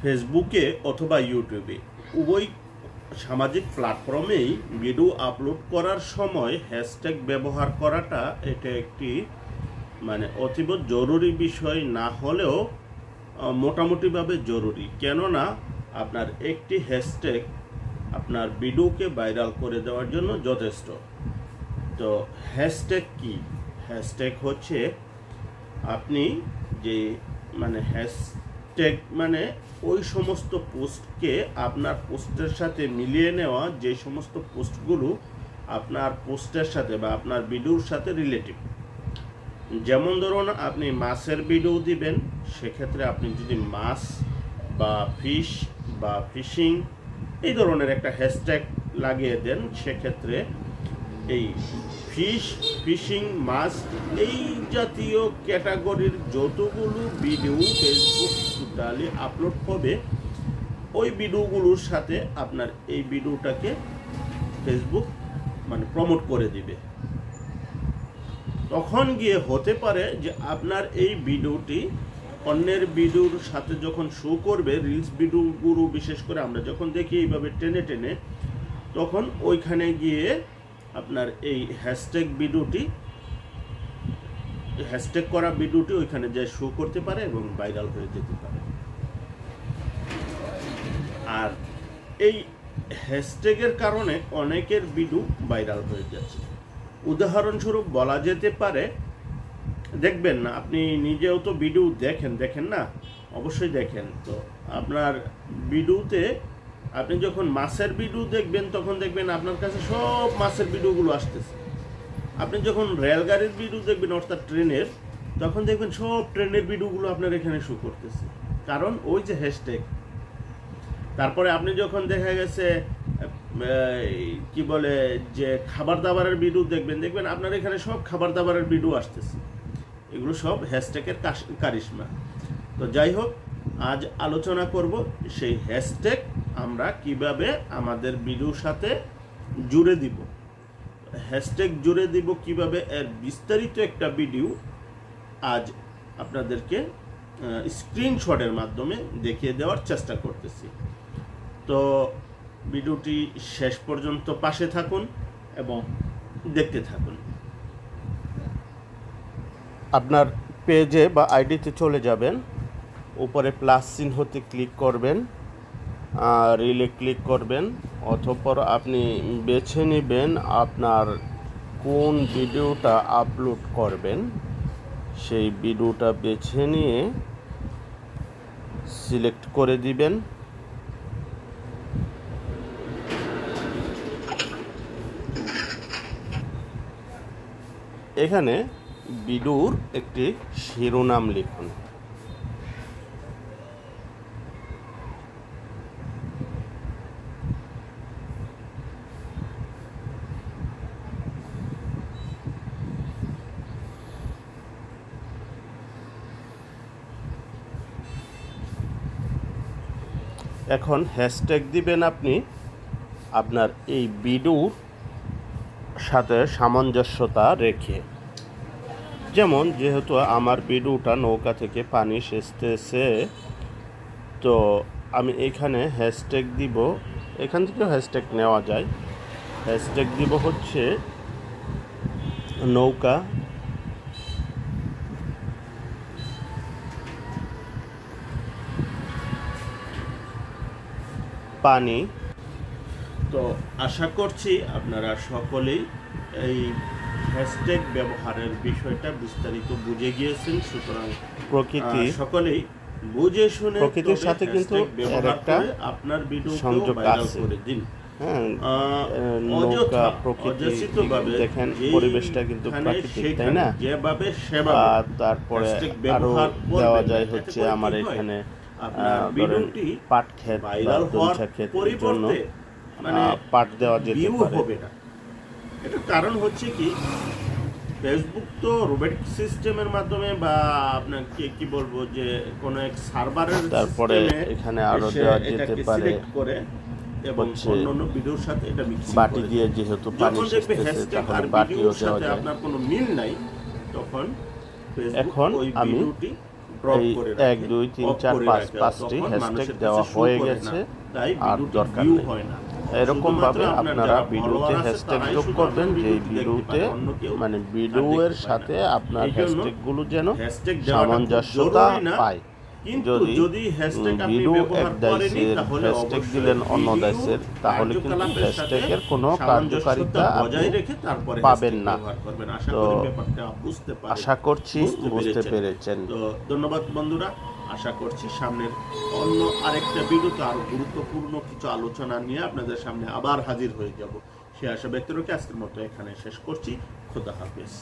ফেসবুকে অথবা ইউটিউবে উভয় সামাজিক প্ল্যাটফর্মেই ভিডিও আপলোড করার সময় হ্যাশট্যাগ ব্যবহার করাটা এটা একটি অতীব জরুরি বিষয় না হলেও মোটামুটিভাবে জরুরি। কেননা আপনার একটি হ্যাশট্যাগ আপনার ভিডিওকে ভাইরাল করে দেওয়ার জন্য যথেষ্ট। তো হ্যাশট্যাগ কি? হ্যাশট্যাগ হচ্ছে আপনি যে হ্যাশট্যাগ ওই সমস্ত পোস্টকে আপনার পোস্টের সাথে মিলিয়ে নেওয়া, যে সমস্ত পোস্টগুলো আপনার পোস্টের সাথে বা আপনার ভিডিওর সাথে রিলেটিভ। যেমন ধরুন আপনি মাছের ভিডিও দিবেন, সেক্ষেত্রে আপনি যদি মাছ বা ফিশ বা ফিশিং এই ধরনের একটা হ্যাশট্যাগ লাগিয়ে দেন, সেক্ষেত্রে এই ফিশ, ফিশিং, মাছ এই জাতীয় ক্যাটাগরির যতগুলো ভিডিও ফেসবুক টোটালি আপলোড হবে, ওই ভিডিওগুলোর সাথে আপনার এই ভিডিওটাকে ফেসবুক প্রমোট করে দিবে। তখন গিয়ে হতে পারে যে আপনার এই ভিডিওটি অন্যের ভিডিওর সাথে যখন শো করবে, রিলস ভিডিওগুলো বিশেষ করে আমরা যখন দেখি এইভাবে টেনে টেনে, তখন ওইখানে গিয়ে আপনার এই হ্যাশট্যাগ করা ভিডিওটি ওইখানে যে শো করতে পারে এবং ভাইরাল হয়ে যেতে পারে। আর এই হ্যাশট্যাগের কারণে অনেকের ভিডিও ভাইরাল হয়ে যাচ্ছে। উদাহরণস্বরূপ বলা যেতে পারে, দেখবেন না আপনি নিজেও তো ভিডিও দেখেন না, অবশ্যই দেখেন। তো আপনার ভিডিওতে আপনি যখন মাছের ভিডিও দেখবেন, তখন দেখবেন আপনার কাছে সব মাছের ভিডিওগুলো আসতেছে। আপনি যখন রেলগাড়ির ভিডিও দেখবেন অর্থাৎ ট্রেনের, তখন দেখবেন সব ট্রেনের ভিডিওগুলো আপনার এখানে শো করতেছে, কারণ ওই যে হ্যাশট্যাগ। তারপরে আপনি যখন দেখা গেছে কি বলে যে খাবার দাবারের ভিডিও দেখবেন আপনার এখানে সব খাবার দাবারের ভিডিও আসতেছে। এগুলো সব হ্যাশট্যাগের কারিশমা। তো যাই হোক, আজ আলোচনা করব সেই হ্যাশট্যাগ আমরা কিভাবে আমাদের ভিডিওর সাথে জুড়ে দিব। হ্যাশট্যাগ জুড়ে দিব কিভাবে, এর বিস্তারিত একটা ভিডিও আজ আপনাদেরকে স্ক্রিনশটের মাধ্যমে দেখিয়ে দেওয়ার চেষ্টা করতেছি। তো ভিডিওটি শেষ পর্যন্ত পাশে থাকুন এবং দেখতে থাকুন। আপনার পেজে বা আইডিতে চলে যাবেন, উপরে প্লাস চিহ্নতে ক্লিক করবেন, রিলে ক্লিক করবেন, অতঃপর আপনি বেছে নেবেন আপনার কোন ভিডিওটা আপলোড করবেন। সেই ভিডিওটা বেছে নিয়ে সিলেক্ট করে দিবেন। এখানে ভিডিওর একটি শিরোনাম লিখুন। এখন হ্যাশট্যাগ দিবেন আপনি আপনার এই ভিডিওর সাথে সামঞ্জস্যতা রেখে। যেমন যেহেতু আমার ভিডিওটা নৌকা থেকে পানি সেচতেছে, তো আমি এখানে হ্যাশট্যাগ দিব, এখান থেকেও হ্যাশট্যাগ নেওয়া যায়। হ্যাশট্যাগ দিব হচ্ছে নৌকা পানি। তো আশা করছি আপনারা সকলেই এই হ্যাশট্যাগ ব্যবহারের বিষয়টা বিস্তারিত বুঝে গিয়েছেন। সুতরাং প্রকৃতি সকলেই বুঝে শুনে প্রকৃতির সাথে কিন্তু একটা আপনার ভিডিও সংযোগ করে দিন। নৌকা প্রকৃতি দেখেন, পরিবেশটা কিন্তু প্রাকৃতিক, তাই না? যেভাবে সেভাবে তারপরে আরো দেওয়া যায় হচ্ছে আমার এখানে পাট ক্ষেত বা দলচা ক্ষেতের জন্য পাট দেওয়া যেতে পারে। এটা কারণ হচ্ছে কি, ফেসবুক তো রোবটিক সিস্টেমের মাধ্যমে বা আপনাকে কি বলবো যে কোন এক সার্ভারের, তারপরে এখানে আরো দেওয়া যেতে পারে করে এবং অন্যান্য ভিডিওর সাথে এটা মিক্স বাটি দিয়ে, যেহেতু পানি সেচতেছে তাহলে বাটিও দেওয়া যায়। আপনার কোনো মিল নাই, তখন এখন আমি ড্রপ এই করে 1 2 3 4 5 5টি হ্যাশট্যাগ দেওয়া হয়ে গেছে, তাই আর ভিডিওটি দরকার ভিউ নেই। হয় না। এরকম ভাবে শুধুমাত্র আপনারা যারা ভিডিওতে follower আছে হ্যাশট্যাগ তারাই যোগ শুধু করবেন, আপনার যে ভিডিওটি দেখতে ভিডিওতে পারে, অন্য কেউ মানে তা ভিডিওর দেখতে পায় সাথে না। আপনার এই জন্য হ্যাশট্যাগুলো যেন হ্যাশট্যাগ দেওয়াটা খুব সামঞ্জস্যতা জরুরি না, পায়। কিন্তু যদি হ্যাশট্যাগ আপনি ভিডিও এক ব্যবহার করেনই দেশের তাহলে হ্যাশট্যাগ অবশ্যই দিলেন অন্য ভিডিও দেশের, তাহলে কিন্তু কার্যকলাপের সাথে হ্যাশট্যাগের কোনো সামঞ্জস্যতা কার্যকারিতা আপনি বজায় রেখে তারপরে পাবেন হ্যাশট্যাগ না। ব্যবহার করবেন। আশা তো করি ব্যাপারটা বুঝতে পারেন, আশা করছি বুঝতে পেরেছেন। তো ধন্যবাদ বন্ধুরা, আশা করছি সামনের অন্য আরেকটা ভিডিওতে আরো গুরুত্বপূর্ণ কিছু আলোচনা নিয়ে আপনাদের সামনে আবার হাজির হয়ে যাব। সে আশা ব্যক্ত রেখে আজকের মতো এখানে শেষ করছি। খোদা হাফেজ।